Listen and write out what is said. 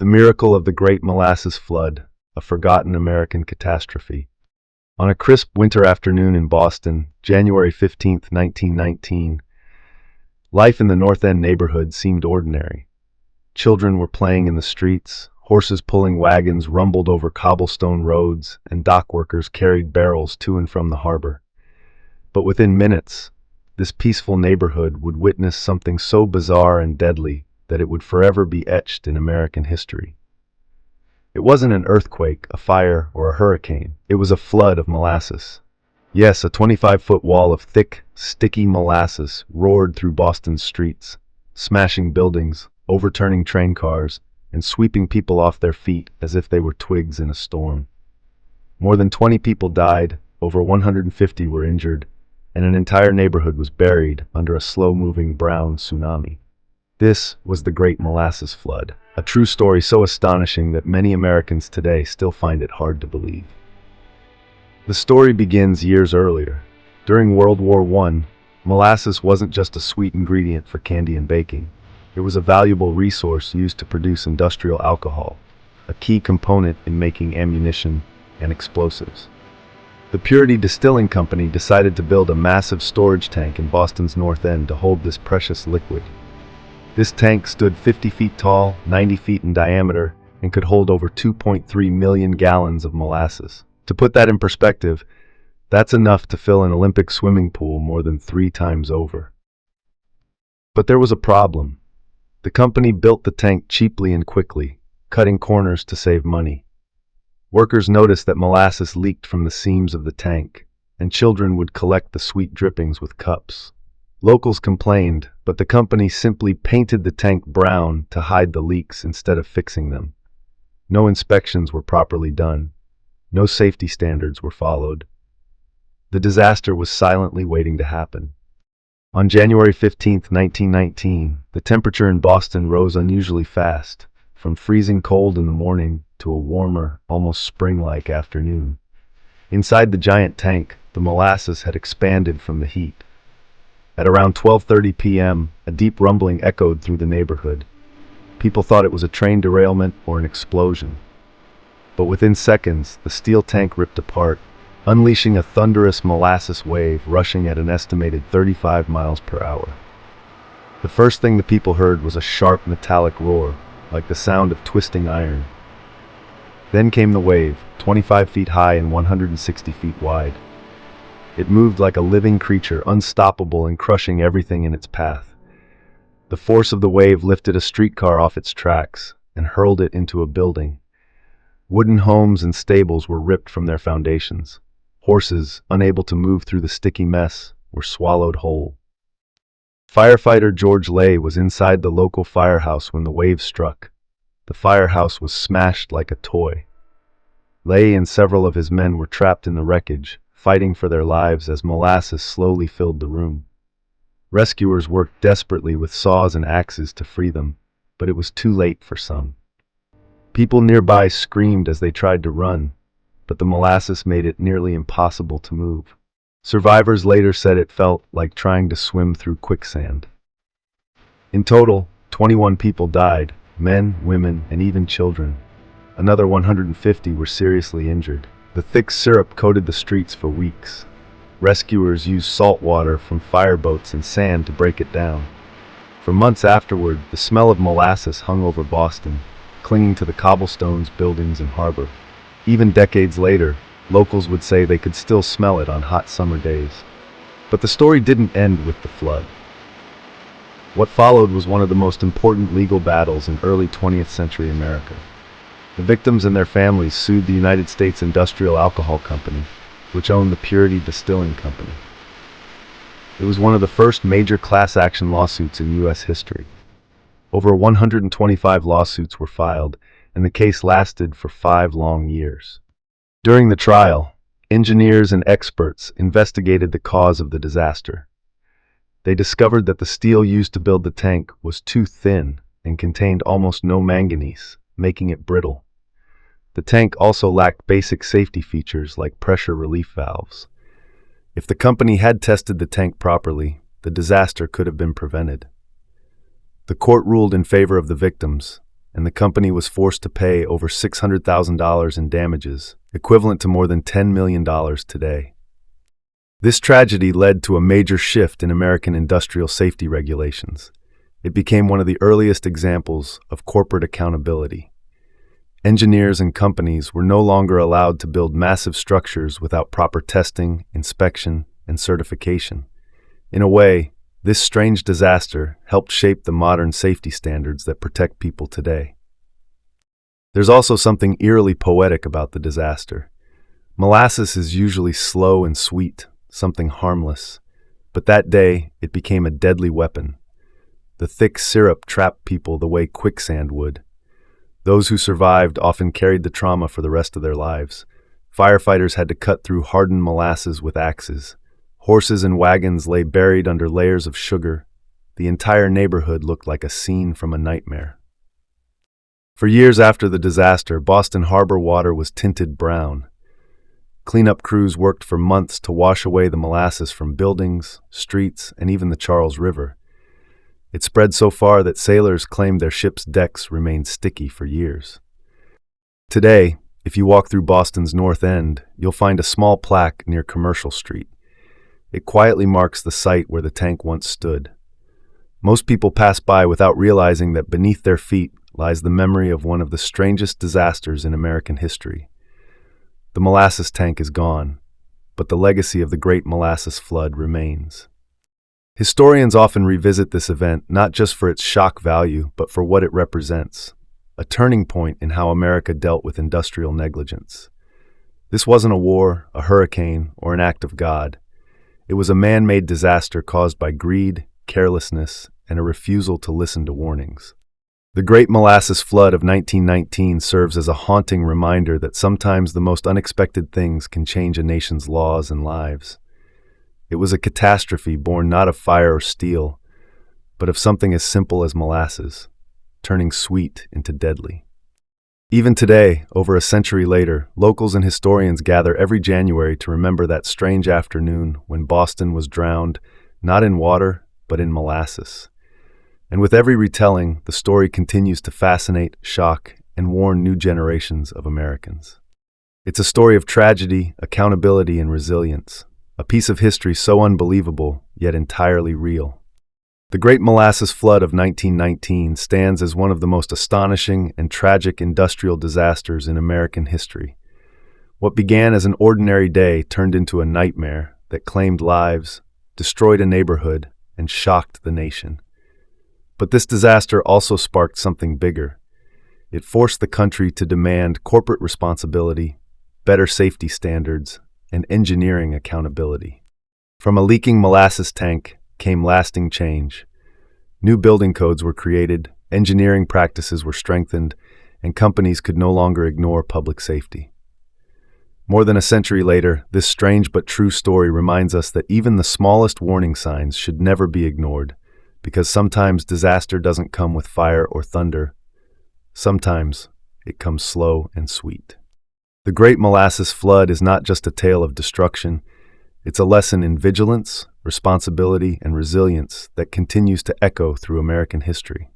The miracle of the Great Molasses Flood, a forgotten American catastrophe. On a crisp winter afternoon in Boston, January 15, 1919, life in the North End neighborhood seemed ordinary. Children were playing in the streets, horses pulling wagons rumbled over cobblestone roads, and dock workers carried barrels to and from the harbor. But within minutes, this peaceful neighborhood would witness something so bizarre and deadly that it would forever be etched in American history. It wasn't an earthquake, a fire, or a hurricane. It was a flood of molasses. Yes, a 25-foot wall of thick, sticky molasses roared through Boston's streets, smashing buildings, overturning train cars, and sweeping people off their feet as if they were twigs in a storm. More than 20 people died, over 150 were injured, and an entire neighborhood was buried under a slow-moving brown tsunami. This was the Great Molasses Flood, a true story so astonishing that many Americans today still find it hard to believe. The story begins years earlier. During World War I, molasses wasn't just a sweet ingredient for candy and baking. It was a valuable resource used to produce industrial alcohol, a key component in making ammunition and explosives. The Purity Distilling Company decided to build a massive storage tank in Boston's North End to hold this precious liquid. This tank stood 50 feet tall, 90 feet in diameter, and could hold over 2.3 million gallons of molasses. To put that in perspective, that's enough to fill an Olympic swimming pool more than 3 times over. But there was a problem. The company built the tank cheaply and quickly, cutting corners to save money. Workers noticed that molasses leaked from the seams of the tank, and children would collect the sweet drippings with cups. Locals complained, but the company simply painted the tank brown to hide the leaks instead of fixing them. No inspections were properly done. No safety standards were followed. The disaster was silently waiting to happen. On January 15, 1919, the temperature in Boston rose unusually fast, from freezing cold in the morning to a warmer, almost spring-like afternoon. Inside the giant tank, the molasses had expanded from the heat. At around 12:30 p.m., a deep rumbling echoed through the neighborhood. People thought it was a train derailment or an explosion. But within seconds, the steel tank ripped apart, unleashing a thunderous molasses wave rushing at an estimated 35 miles per hour. The first thing the people heard was a sharp metallic roar, like the sound of twisting iron. Then came the wave, 25 feet high and 160 feet wide. It moved like a living creature, unstoppable and crushing everything in its path. The force of the wave lifted a streetcar off its tracks and hurled it into a building. Wooden homes and stables were ripped from their foundations. Horses, unable to move through the sticky mess, were swallowed whole. Firefighter George Lay was inside the local firehouse when the wave struck. The firehouse was smashed like a toy. Lay and several of his men were trapped in the wreckage, fighting for their lives as molasses slowly filled the room. Rescuers worked desperately with saws and axes to free them, but it was too late for some. People nearby screamed as they tried to run, but the molasses made it nearly impossible to move. Survivors later said it felt like trying to swim through quicksand. In total, 21 people died, men, women, and even children. Another 150 were seriously injured. The thick syrup coated the streets for weeks. Rescuers used salt water from fireboats and sand to break it down. For months afterward, the smell of molasses hung over Boston, clinging to the cobblestones, buildings, and harbor. Even decades later, locals would say they could still smell it on hot summer days. But the story didn't end with the flood. What followed was one of the most important legal battles in early 20th century America. The victims and their families sued the United States Industrial Alcohol Company, which owned the Purity Distilling Company. It was one of the first major class action lawsuits in U.S. history. Over 125 lawsuits were filed, and the case lasted for 5 long years. During the trial, engineers and experts investigated the cause of the disaster. They discovered that the steel used to build the tank was too thin and contained almost no manganese, making it brittle. The tank also lacked basic safety features like pressure relief valves. If the company had tested the tank properly, the disaster could have been prevented. The court ruled in favor of the victims, and the company was forced to pay over $600,000 in damages, equivalent to more than $10 million today. This tragedy led to a major shift in American industrial safety regulations. It became one of the earliest examples of corporate accountability. Engineers and companies were no longer allowed to build massive structures without proper testing, inspection, and certification. In a way, this strange disaster helped shape the modern safety standards that protect people today. There's also something eerily poetic about the disaster. Molasses is usually slow and sweet, something harmless, but that day it became a deadly weapon. The thick syrup trapped people the way quicksand would. Those who survived often carried the trauma for the rest of their lives. Firefighters had to cut through hardened molasses with axes. Horses and wagons lay buried under layers of sugar. The entire neighborhood looked like a scene from a nightmare. For years after the disaster, Boston harbor water was tinted brown. Cleanup crews worked for months to wash away the molasses from buildings, streets, and even the Charles River. It spread so far that sailors claimed their ships' decks remained sticky for years. Today, if you walk through Boston's North End, you'll find a small plaque near Commercial Street. It quietly marks the site where the tank once stood. Most people pass by without realizing that beneath their feet lies the memory of one of the strangest disasters in American history. The molasses tank is gone, but the legacy of the Great Molasses Flood remains. Historians often revisit this event not just for its shock value, but for what it represents, a turning point in how America dealt with industrial negligence. This wasn't a war, a hurricane, or an act of God. It was a man-made disaster caused by greed, carelessness, and a refusal to listen to warnings. The Great Molasses Flood of 1919 serves as a haunting reminder that sometimes the most unexpected things can change a nation's laws and lives. It was a catastrophe born not of fire or steel, but of something as simple as molasses, turning sweet into deadly. Even today, over a century later, locals and historians gather every January to remember that strange afternoon when Boston was drowned, not in water, but in molasses. And with every retelling, the story continues to fascinate, shock, and warn new generations of Americans. It's a story of tragedy, accountability, and resilience. A piece of history so unbelievable, yet entirely real. The Great Molasses Flood of 1919 stands as one of the most astonishing and tragic industrial disasters in American history. What began as an ordinary day turned into a nightmare that claimed lives, destroyed a neighborhood, and shocked the nation. But this disaster also sparked something bigger. It forced the country to demand corporate responsibility, better safety standards, and engineering accountability. From a leaking molasses tank came lasting change. New building codes were created, engineering practices were strengthened, and companies could no longer ignore public safety. More than a century later, this strange but true story reminds us that even the smallest warning signs should never be ignored, because sometimes disaster doesn't come with fire or thunder. Sometimes it comes slow and sweet. The Great Molasses Flood is not just a tale of destruction, it's a lesson in vigilance, responsibility, and resilience that continues to echo through American history.